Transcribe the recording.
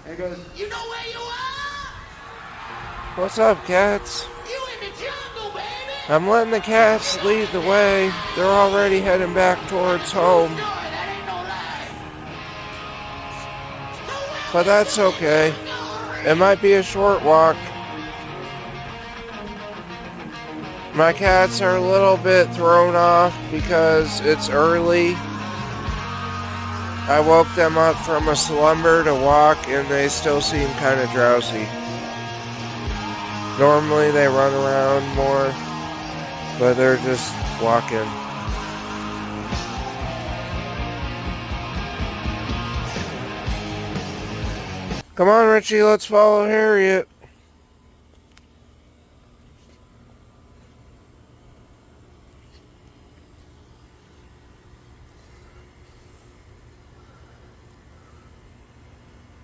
And he goes, "You know where you are? What's up, cats? You in the jungle, baby." I'm letting the cats lead the way. They're already heading back towards home. Story, that ain't no lie. But that's okay. It might be a short walk. My cats are a little bit thrown off because it's early. I woke them up from a slumber to walk and they still seem kind of drowsy. Normally they run around more, but they're just walking. Come on, Richie, let's follow Harriet.